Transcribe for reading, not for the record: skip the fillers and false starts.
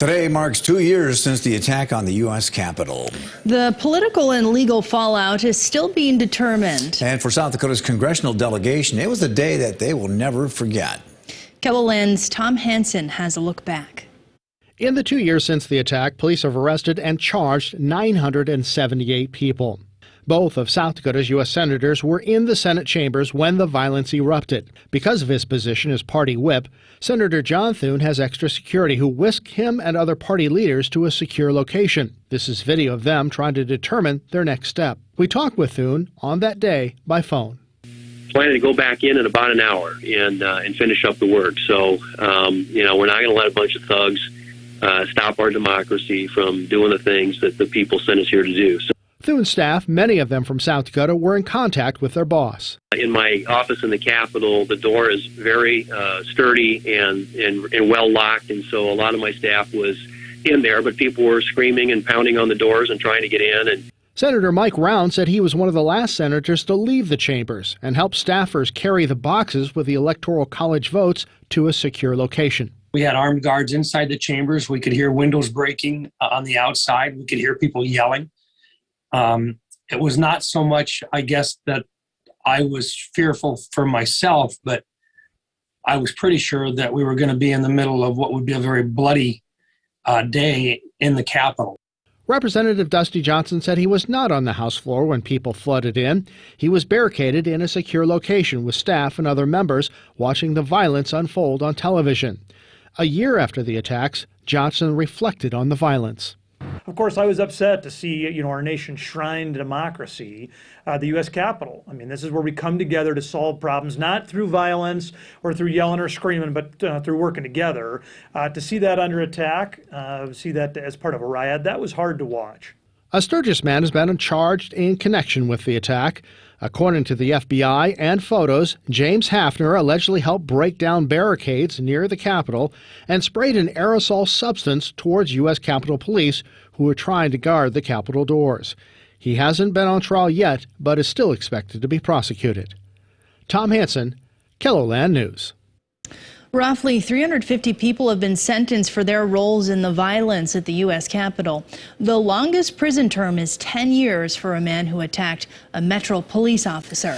Today marks 2 years since the attack on the U.S. Capitol. The political and legal fallout is still being determined. And for South Dakota's congressional delegation, it was a day that they will never forget. Kelo's Tom Hansen has a look back. In the 2 years since the attack, police have arrested and charged 978 people. Both of South Dakota's U.S. senators were in the Senate chambers when the violence erupted. Because of his position as party whip, Senator John Thune has extra security who whisked him and other party leaders to a secure location. This is video of them trying to determine their next step. We talked with Thune on that day by phone. Planning to go back in about an hour and finish up the work. So, we're not going to let a bunch of thugs stop our democracy from doing the things that the people sent us here to do. So, Thune's staff, many of them from South Dakota, were in contact with their boss. in my office in the Capitol, the door is very sturdy and well locked, and so a lot of my staff was in there, but people were screaming and pounding on the doors and trying to get in. And Senator Mike Round said he was one of the last senators to leave the chambers and help staffers carry the boxes with the Electoral College votes to a secure location. We had armed guards inside the chambers. We could hear windows breaking on the outside. We could hear people yelling. It was not so much, I guess, that I was fearful for myself, but I was pretty sure that we were going to be in the middle of what would be a very bloody day in the Capitol. Representative Dusty Johnson said he was not on the House floor when people flooded in. He was barricaded in a secure location with staff and other members watching the violence unfold on television. A year after the attacks, Johnson reflected on the violence. Of course, I was upset to see, our nation's shrine to democracy, the U.S. Capitol. I mean, this is where we come together to solve problems, not through violence or through yelling or screaming, but through working together. To see that under attack, see that as part of a riot, that was hard to watch. A Sturgis man has been charged in connection with the attack. According to the FBI and photos, James Hafner allegedly helped break down barricades near the Capitol and sprayed an aerosol substance towards U.S. Capitol Police who were trying to guard the Capitol doors. He hasn't been on trial yet, but is still expected to be prosecuted. Tom Hansen, Kelo News. Roughly 350 people have been sentenced for their roles in the violence at the U.S. Capitol. The longest prison term is 10 years for a man who attacked a Metro police officer.